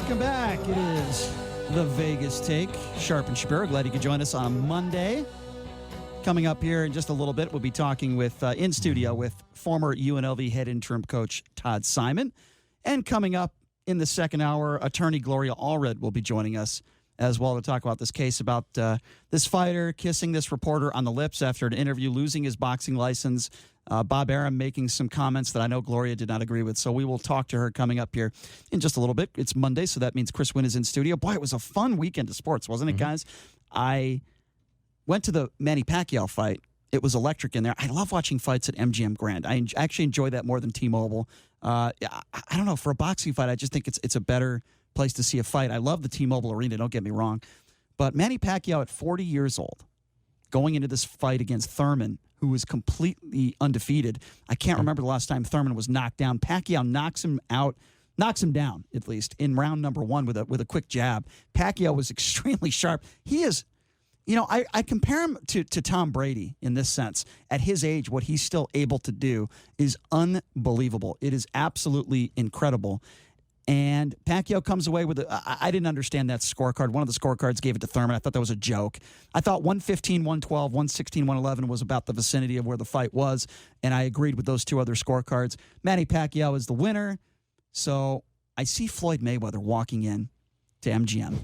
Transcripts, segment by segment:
Welcome back. It is the Vegas Take. Sharp and Shapiro, glad you could join us on a Monday. Coming up here in just a little bit, we'll be talking with in studio with former UNLV head interim coach Todd Simon. And coming up in the second hour, attorney Gloria Allred will be joining us as well to talk about this case about this fighter kissing this reporter on the lips after an interview, losing his boxing license. Bob Arum making some comments that I know Gloria did not agree with. So we will talk to her coming up here in just a little bit. It's Monday, so that means Chris Wynn is in studio. Boy, it was a fun weekend of sports, wasn't it, guys? I went to the Manny Pacquiao fight. It was electric in there. I love watching fights at MGM Grand. I actually enjoy that more than T-Mobile. I don't know. For a boxing fight, I just think it's a better place to see a fight. I love the T-Mobile Arena, don't get me wrong. But Manny Pacquiao at 40 years old, going into this fight against Thurman, who was completely undefeated. I can't remember the last time Thurman was knocked down. Pacquiao knocks him down, at least, in round number one with a quick jab. Pacquiao was extremely sharp. He is, I compare him to Tom Brady in this sense. At his age, what he's still able to do is unbelievable. It is absolutely incredible. And Pacquiao comes away with I didn't understand that scorecard. One of the scorecards gave it to Thurman. I thought that was a joke. I thought 115, 112, 116, 111 was about the vicinity of where the fight was, and I agreed with those two other scorecards. Manny Pacquiao is the winner. So I see Floyd Mayweather walking in to MGM,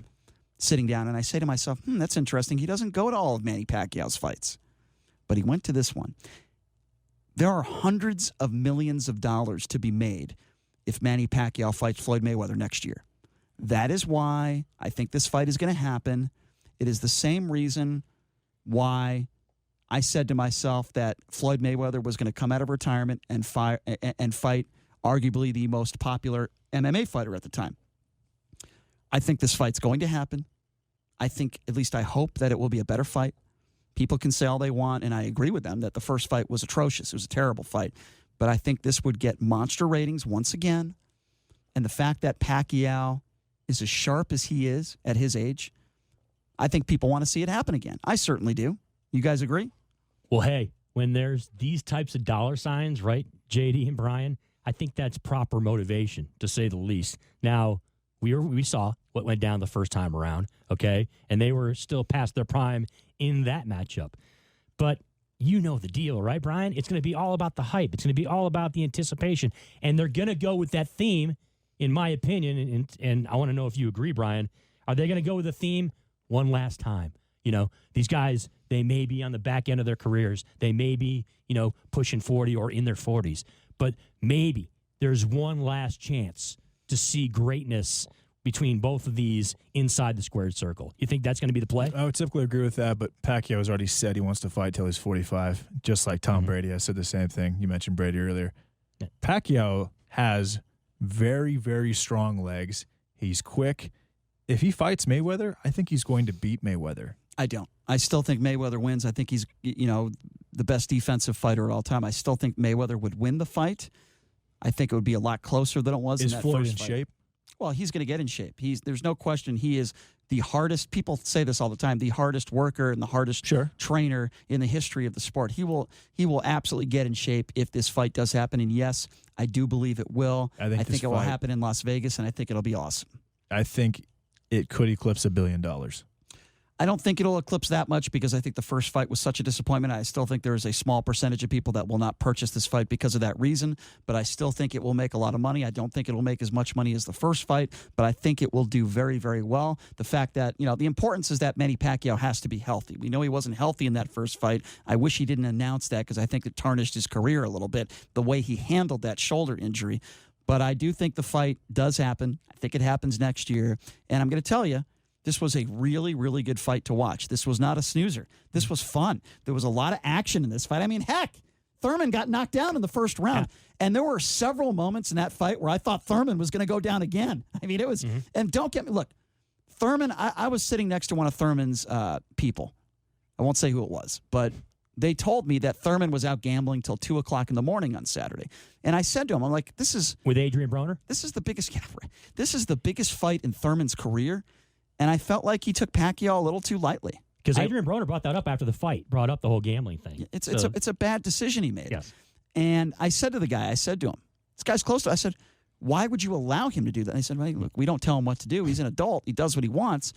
sitting down, and I say to myself, that's interesting. He doesn't go to all of Manny Pacquiao's fights, but he went to this one. There are hundreds of millions of dollars to be made if Manny Pacquiao fights Floyd Mayweather next year. That is why I think this fight is going to happen. It is the same reason why I said to myself that Floyd Mayweather was going to come out of retirement and fight arguably the most popular MMA fighter at the time. I think this fight's going to happen. I think, at least I hope, that it will be a better fight. People can say all they want, and I agree with them that the first fight was atrocious. It was a terrible fight. But I think this would get monster ratings once again. And the fact that Pacquiao is as sharp as he is at his age, I think people want to see it happen again. I certainly do. You guys agree? Well, hey, when there's these types of dollar signs, right, JD and Brian, I think that's proper motivation, to say the least. Now, we saw what went down the first time around, okay? And they were still past their prime in that matchup. But you know the deal, right, Brian? It's going to be all about the hype. It's going to be all about the anticipation. And they're going to go with that theme, in my opinion, and I want to know if you agree, Brian. Are they going to go with the theme one last time? These guys, they may be on the back end of their careers. They may be, pushing 40 or in their 40s. But maybe there's one last chance to see greatness between both of these inside the squared circle. You think that's going to be the play? I would typically agree with that, but Pacquiao has already said he wants to fight till he's 45, just like Tom Brady. I said the same thing. You mentioned Brady earlier. Yeah. Pacquiao has very, very strong legs. He's quick. If he fights Mayweather, I think he's going to beat Mayweather. I don't. I still think Mayweather wins. I think he's, the best defensive fighter of all time. I still think Mayweather would win the fight. I think it would be a lot closer than it was in that Floyd first in fight. shape? Well, he's going to get in shape. There's no question he is the hardest, people say this all the time, the hardest worker and the hardest trainer in the history of the sport. He will absolutely get in shape if this fight does happen. And yes, I do believe it will. I think it will happen in Las Vegas, and I think it'll be awesome. I think it could eclipse $1 billion. I don't think it'll eclipse that much because I think the first fight was such a disappointment. I still think there is a small percentage of people that will not purchase this fight because of that reason, but I still think it will make a lot of money. I don't think it'll make as much money as the first fight, but I think it will do very, very well. The fact that, the importance is that Manny Pacquiao has to be healthy. We know he wasn't healthy in that first fight. I wish he didn't announce that because I think it tarnished his career a little bit, the way he handled that shoulder injury. But I do think the fight does happen. I think it happens next year, and I'm going to tell you, this was a really, really good fight to watch. This was not a snoozer. This was fun. There was a lot of action in this fight. I mean, heck, Thurman got knocked down in the first round. Yeah. And there were several moments in that fight where I thought Thurman was going to go down again. I mean, it was, and don't get me, look, Thurman, I was sitting next to one of Thurman's people. I won't say who it was, but they told me that Thurman was out gambling till 2 o'clock in the morning on Saturday. And I said to him, I'm like, this is. With Adrian Broner? This is the biggest fight in Thurman's career. And I felt like he took Pacquiao a little too lightly. Because Adrian Broner brought that up after the fight, brought up the whole gambling thing. It's a bad decision he made. Yes. And I said to the guy, this guy's close to, I said, Why would you allow him to do that? And they said, well, look, we don't tell him what to do. He's an adult. He does what he wants.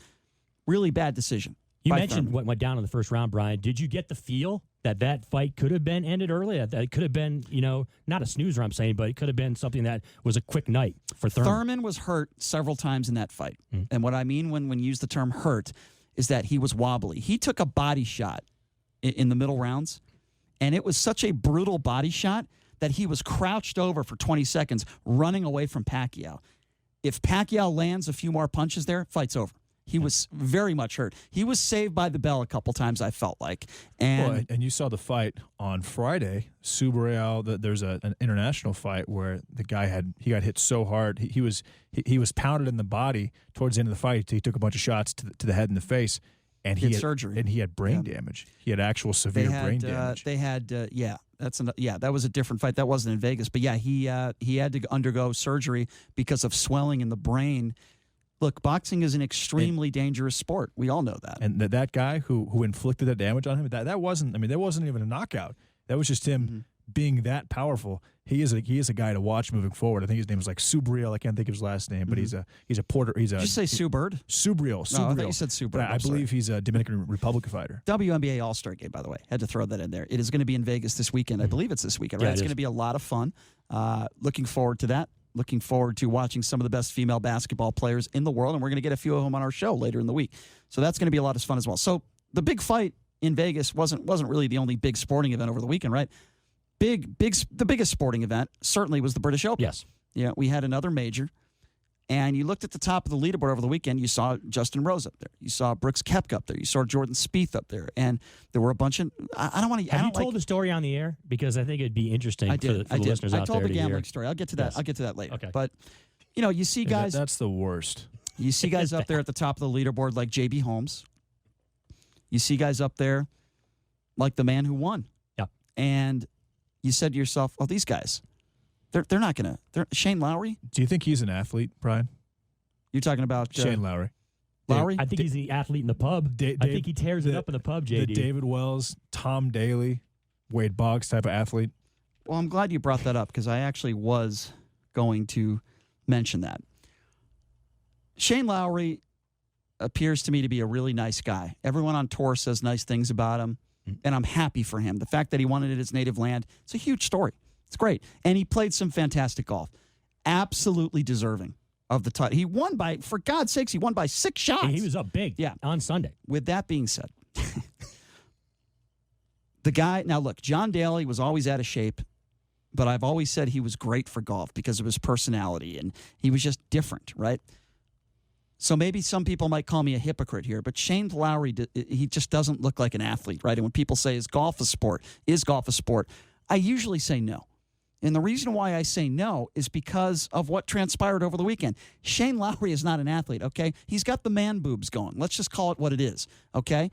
Really bad decision. You mentioned what went down in the first round, Brian. Did you get the feel that fight could have been ended early? That it could have been, not a snoozer, I'm saying, but it could have been something that was a quick night for Thurman. Thurman was hurt several times in that fight. And what I mean when you use the term hurt is that he was wobbly. He took a body shot in the middle rounds, and it was such a brutal body shot that he was crouched over for 20 seconds running away from Pacquiao. If Pacquiao lands a few more punches there, fight's over. He was very much hurt. He was saved by the bell a couple times, I felt like. And you saw the fight on Friday, Subriel. There's an international fight where the guy got hit so hard. He was pounded in the body towards the end of the fight. He took a bunch of shots to the head and the face, and he had surgery. And he had brain damage. He had actual severe brain damage. That was a different fight. That wasn't in Vegas, but he had to undergo surgery because of swelling in the brain. Look, boxing is an extremely dangerous sport. We all know that. And that guy who inflicted that damage on him, that wasn't even a knockout. That was just him being that powerful. He is a guy to watch moving forward. I think his name is like Subriel. I can't think of his last name, but he's a Porter. Did you say Sue Bird? Subriel. No, I thought you said Sue Bird. I believe he's a Dominican Republic fighter. WNBA All-Star game, by the way. Had to throw that in there. It is going to be in Vegas this weekend. I believe it's this weekend, right? Yeah, it's going to be a lot of fun. Looking forward to that. Looking forward to watching some of the best female basketball players in the world, and we're going to get a few of them on our show later in the week. So that's going to be a lot of fun as well. So the big fight in Vegas wasn't really the only big sporting event over the weekend, right? The biggest sporting event certainly was the British Open. Yes. Yeah, we had another major, and you looked at the top of the leaderboard over the weekend. You saw Justin Rose up there. You saw Brooks Koepka up there. You saw Jordan Spieth up there, and there were a bunch of. I don't want to. Have you told the story on the air? Because I think it'd be interesting for the listeners out there to hear. I told the gambling story. I'll get to that. Yes. I'll get to that later. Okay. But you see guys. That's the worst. You see guys up there at the top of the leaderboard like J.B. Holmes. You see guys up there like the man who won. Yeah. And you said to yourself, "Oh, these guys, they're not gonna." Shane Lowry. Do you think he's an athlete, Brian? You're talking about Shane Lowry. Lowry? I think he's the athlete in the pub. I think he tears it up in the pub, JD. The David Wells, Tom Daly, Wade Boggs type of athlete. Well, I'm glad you brought that up because I actually was going to mention that. Shane Lowry appears to me to be a really nice guy. Everyone on tour says nice things about him, and I'm happy for him. The fact that he won it at his native land, it's a huge story. It's great. And he played some fantastic golf. Absolutely deserving of the title. He won by, for God's sakes, he won by 6 shots. He was up big on Sunday. With that being said, the guy, now look, John Daly was always out of shape, but I've always said he was great for golf because of his personality, and he was just different, right? So maybe some people might call me a hypocrite here, but Shane Lowry, he just doesn't look like an athlete, right? And when people say, is golf a sport? I usually say no. And the reason why I say no is because of what transpired over the weekend. Shane Lowry is not an athlete, okay? He's got the man boobs going. Let's just call it what it is, okay?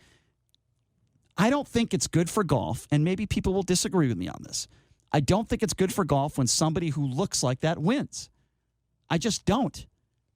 I don't think it's good for golf, and maybe people will disagree with me on this. I don't think it's good for golf when somebody who looks like that wins. I just don't.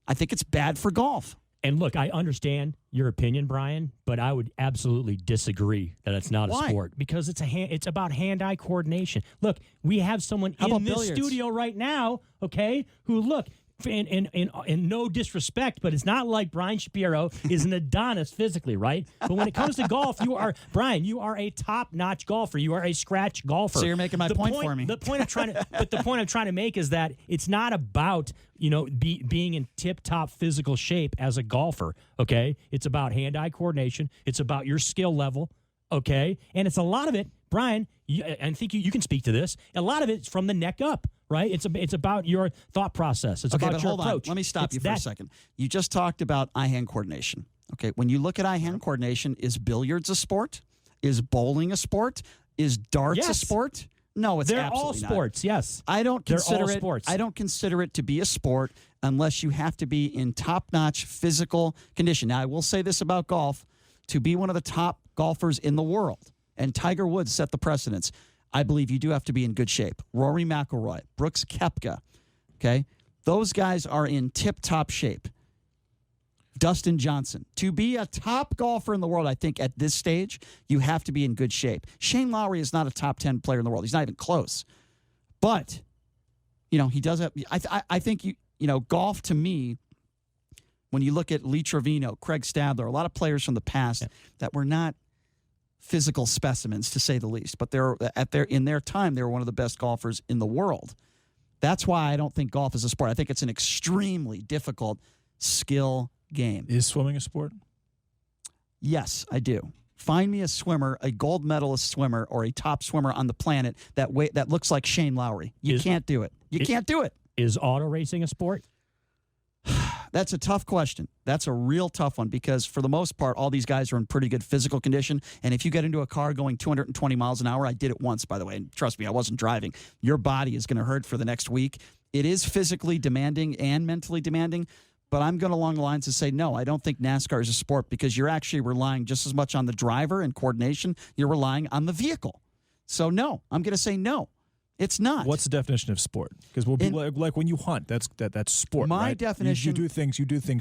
I think it's bad for golf. And look, I understand your opinion, Brian, but I would absolutely disagree that it's not a sport because it's about hand-eye coordination. Look, we have someone in this studio right now, okay, who look. And no disrespect, but it's not like Brian Shapiro is an Adonis physically, right? But when it comes to golf, you are a top-notch golfer. You are a scratch golfer. So you're making my point for me. The point I'm trying to make is that it's not about being in tip-top physical shape as a golfer. Okay, it's about hand-eye coordination. It's about your skill level. Okay, and it's a lot of it, Brian. I think you can speak to this. A lot of it's from the neck up. Right? It's about your thought process. It's about your approach. Let me stop you for a second. You just talked about eye-hand coordination. Okay, when you look at eye-hand coordination, is billiards a sport? Is bowling a sport? Is darts a sport? No, it's absolutely not. They're all sports, yes. I don't consider it sports. I don't consider it to be a sport unless you have to be in top-notch physical condition. Now, I will say this about golf. To be one of the top golfers in the world, and Tiger Woods set the precedence, I believe you do have to be in good shape. Rory McIlroy, Brooks Koepka, okay? Those guys are in tip-top shape. Dustin Johnson. To be a top golfer in the world, I think at this stage, you have to be in good shape. Shane Lowry is not a top 10 player in the world. He's not even close. But he does have. I think golf to me. When you look at Lee Trevino, Craig Stadler, a lot of players from the past that were not physical specimens, to say the least, but in their time, they were one of the best golfers in the world. That's why I don't think golf is a sport. I think it's an extremely difficult skill game. Is swimming a sport? Yes, I do. Find me a swimmer, a gold medalist swimmer, or a top swimmer on the planet that looks like Shane Lowry. You can't do it. You can't do it. Is auto racing a sport? That's a tough question. That's a real tough one because for the most part, all these guys are in pretty good physical condition. And if you get into a car going 220 miles an hour, I did it once, by the way, and trust me, I wasn't driving. Your body is going to hurt for the next week. It is physically demanding and mentally demanding, but I'm going along the lines to say, no, I don't think NASCAR is a sport because you're actually relying just as much on the driver and coordination. You're relying on the vehicle. So no, I'm going to say no. It's not. What's the definition of sport? Because we'll be like when you hunt, that's sport. My right? definition. You do things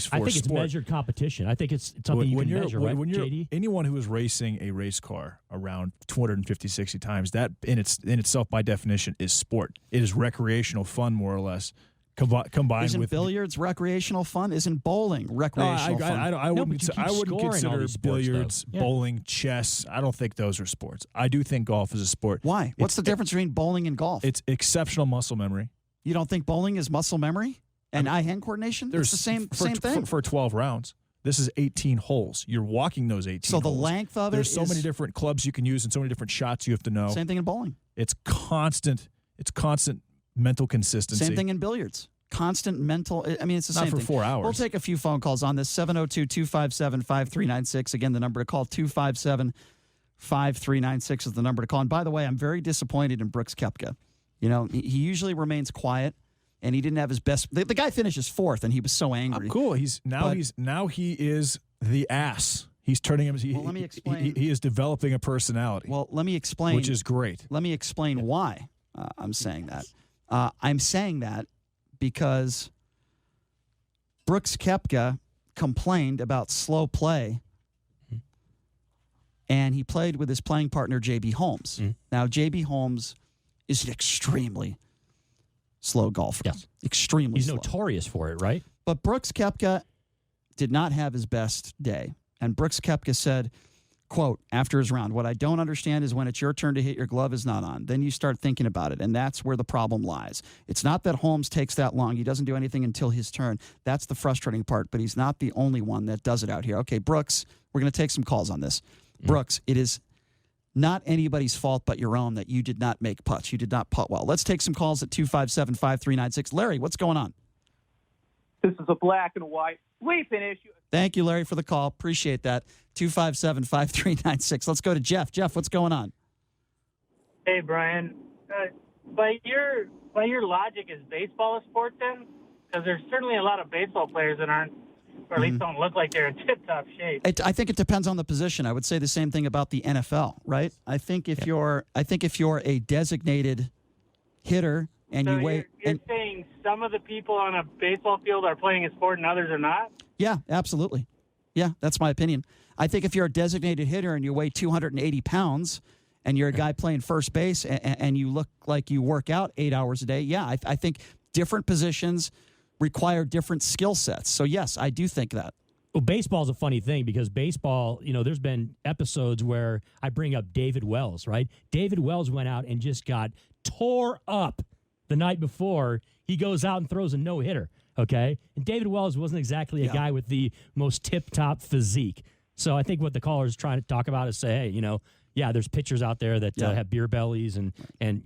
for I think sport. it's measured competition. I think it's something you can measure, right, JD? Anyone who is racing a race car around 250, 60 times, that in itself by definition is sport. It is recreational fun, more or less. Combined Isn't with billiards recreational fun? Isn't bowling recreational fun? I wouldn't consider billiards, though. bowling, chess. I don't think those are sports. I do think golf is a sport. Why? What's the difference between bowling and golf? It's exceptional muscle memory. You don't think bowling is muscle memory and eye-hand coordination? It's the same thing. For 12 rounds. This is 18 holes. You're walking those 18 So the holes. length of it There's so many different clubs you can use and so many different shots you have to know. Same thing in bowling. It's constant mental consistency. Same thing in billiards. Constant mental. I mean, it's the same thing. Not for 4 hours. We'll take a few phone calls on this. 702-257-5396. Again, the number to call, 257-5396 is the number to call. And by the way, I'm very disappointed in Brooks Koepka. He usually remains quiet, and he didn't have his best. The guy finishes fourth, and he was so angry. Oh, cool. He is the ass. He's turning him. Let me explain. He is developing a personality. Well, let me explain. Which is great. Let me explain why I'm saying that. I'm saying that because Brooks Koepka complained about slow play, and he played with his playing partner, J.B. Holmes. Now, J.B. Holmes is an extremely slow golfer. Yes. Extremely He's slow. notorious for it, right? But Brooks Koepka did not have his best day. And Brooks Koepka said, quote, after his round, what I don't understand is when it's your turn to hit, your glove is not on. Then you start thinking about it, and that's where the problem lies. It's not that Holmes takes that long. He doesn't do anything until his turn. That's the frustrating part, but he's not the only one that does it out here. Okay, Brooks, we're going to take some calls on this. Brooks, it is not anybody's fault but your own that you did not make putts. You did not putt well. Let's take some calls at 257-5396. Larry, what's going on? This is a black and white sweeping issue. Thank you, Larry, for the call. Appreciate that. 257-5396. Let's go to Jeff. Jeff, what's going on? Hey, Brian. By your logic, is baseball a sport then? Because there's certainly a lot of baseball players that aren't, or at least don't look like they're in tip-top shape. I think it depends on the position. I would say the same thing about the NFL, right? I think if you're a designated hitter and so you weigh, you're saying some of the people on a baseball field are playing a sport and others are not? Yeah, absolutely. Yeah, that's my opinion. I think if you're a designated hitter and you weigh 280 pounds and you're a guy playing first base and you look like you work out 8 hours a day, yeah, I think different positions require different skill sets. So, yes, I do think that. Well, baseball's a funny thing because baseball, there's been episodes where I bring up David Wells, right? David Wells went out and just got tore up the night before. He goes out and throws a no-hitter, okay? And David Wells wasn't exactly a guy with the most tip-top physique. So I think what the caller is trying to talk about is say, hey, there's pitchers out there that have beer bellies, and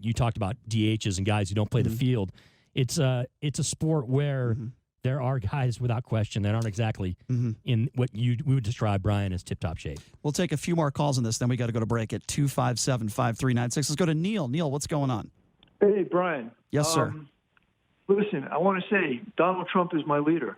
you talked about DHs and guys who don't play the field. It's a sport where there are guys, without question, that aren't exactly in what we would describe, Brian, as tip-top shape. We'll take a few more calls on this, then we got to go to break at 257-5396. Let's go to Neil. Neil, what's going on? Hey, Brian. Yes, sir. Listen, I want to say Donald Trump is my leader.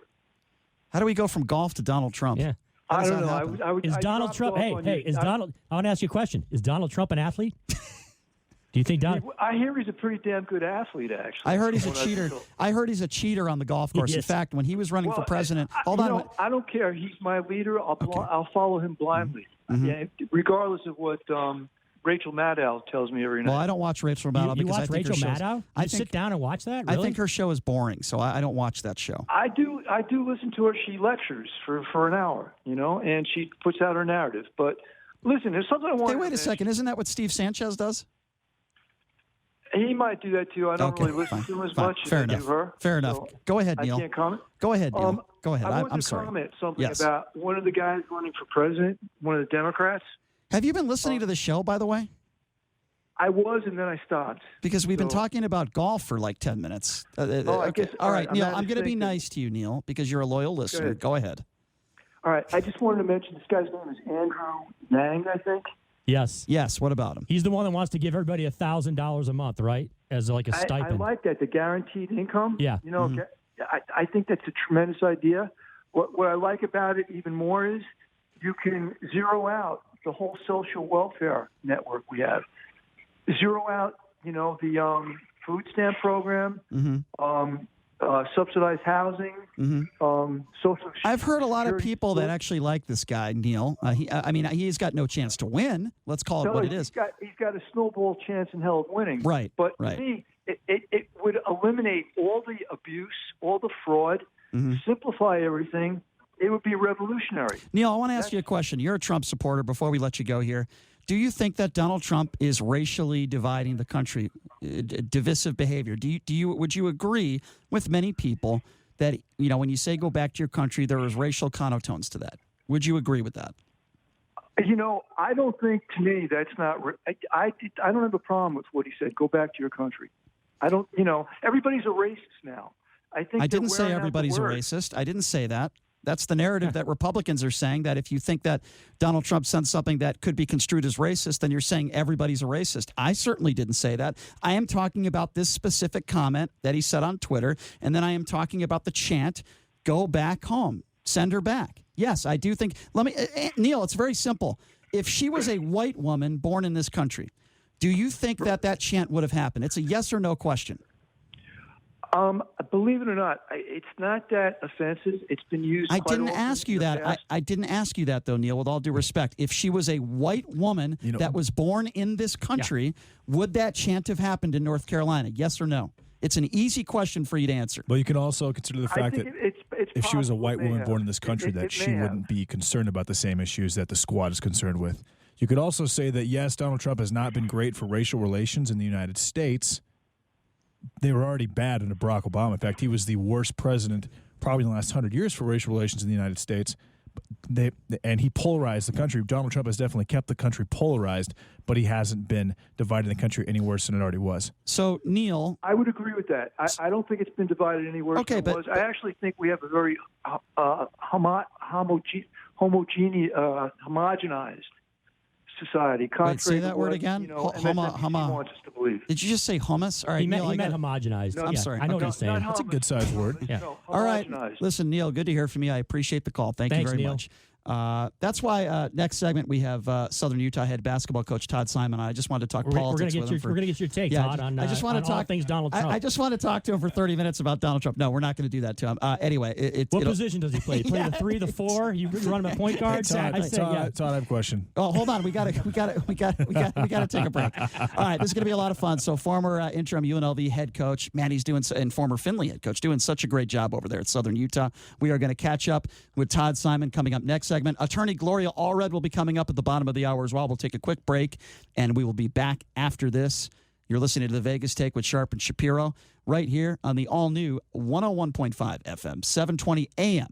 How do we go from golf to Donald Trump? Yeah. I don't know. Is Donald Trump? Hey, I want to ask you a question. Is Donald Trump an athlete? Do you think Donald? I hear he's a pretty damn good athlete, actually. I heard he's a cheater. I heard he's a cheater on the golf course. Yes. In fact, when he was running for president, I don't care. He's my leader. I'll follow him blindly. Yeah, regardless of what Rachel Maddow tells me every night. Well, I don't watch Rachel Maddow You because I watch think Rachel her show's- Maddow? You sit down and watch that? I Really? think her show is boring, so I don't watch that show. I do listen to her. She lectures for an hour, and she puts out her narrative. But listen, there's something I want. Hey, wait a second. Isn't that what Steve Sanchez does? He might do that too. I don't Okay, really listen fine, to him as fine. much Fair as I enough. do her. Fair enough. So Go ahead, I Neil. can't comment. Go ahead, Neil. Go ahead. I wanted I'm to sorry. comment something Yes. about one of the guys running for president, one of the Democrats. Have you been listening to the show, by the way? I was, and then I stopped. Because we've been So- talking about golf for like 10 minutes. I Okay. guess- All right, I'm Neil, not I'm going to be mistaken. nice to you, Neil, because you're a loyal listener. ahead. Go ahead. All right, I just wanted to mention this guy's name is Andrew Yang, I think. Yes. Yes, what about him? He's the one that wants to give everybody $1,000 a month, right? As like a I stipend. like that, the guaranteed income. Yeah. I think that's a tremendous idea. What I like about it even more is you can zero out the whole social welfare network we have. Zero out, the food stamp program, subsidized housing, social. I've heard a lot of Security people that support. actually like this guy, Neil. He's got no chance to win. Let's call it No, what it is. He's got a snowball chance in hell of winning. Right, But right. to me, it would eliminate all the abuse, all the fraud, simplify everything. It would be revolutionary. Neil, I want to ask you a question. You're a Trump supporter. Before we let you go here, do you think that Donald Trump is racially dividing the country, divisive behavior? Would you agree with many people that when you say go back to your country, there is racial connotations to that? Would you agree with that? I don't think, to me, that's not. I don't have a problem with what he said. Go back to your country. I don't. Everybody's a racist now. I think I they're didn't say wearing out the everybody's a word. racist. I didn't say that. That's the narrative that Republicans are saying, that if you think that Donald Trump sent something that could be construed as racist, then you're saying everybody's a racist. I certainly didn't say that. I am talking about this specific comment that he said on Twitter, and then I am talking about the chant, go back home, send her back. Yes, I do think. Neil, it's very simple. If she was a white woman born in this country, do you think that chant would have happened? It's a yes or no question. Believe it or not, it's not that offensive. It's been used. I quite didn't often ask in you the that. past. I didn't ask you that, though, Neil, with all due respect. If she was a white woman that was born in this country, would that chant have happened in North Carolina? Yes or no? It's an easy question for you to answer. But you can also consider the I fact think that it's if she was a possible white it may woman have. born in this country, It that may she have. wouldn't be concerned about the same issues that the squad is concerned with. You could also say that, yes, Donald Trump has not been great for racial relations in the United States. They were already bad under Barack Obama. In fact, he was the worst president probably in the last 100 years for racial relations in the United States. And he polarized the country. Donald Trump has definitely kept the country polarized, but he hasn't been dividing the country any worse than it already was. So, Neil, I would agree with that. I don't think it's been divided any worse Okay, than it was. I actually think we have a very homogenized society. wait, say contrary that to word what, again. and MSNBC wants us to believe. Did you just say hummus? All right, He meant, Neil, he meant homogenized. No, I'm Yeah, sorry. I know what Okay. he's saying. Not That's a good sized word. Yeah. No, All right. homogenized. Listen, Neil, good to hear from you. I appreciate the call. Thank Thanks, you very Neil. much. That's why next segment we have Southern Utah head basketball coach Todd Simon. I just wanted to talk We're going politics to with get him. we're going to get your take, Todd, on I just want on to all talk things Donald Trump. I just want to talk to him for 30 minutes about Donald Trump. No, we're not going to do that to him. Anyway, what it'll- position does he play? He play the 3, the 4? You run him a point guard? Todd, I say, yeah. Todd, I have a question. Oh, hold on. We got to take a break. All right, this is going to be a lot of fun. So, former interim UNLV head coach, man, he's doing, and former Findlay head coach, doing such a great job over there at Southern Utah. We are going to catch up with Todd Simon coming up next segment. Attorney Gloria Allred will be coming up at the bottom of the hour as well. We'll take a quick break, and we will be back after this. You're listening to the Vegas Take with Sharp and Shapiro right here on the all-new 101.5 FM, 720 AM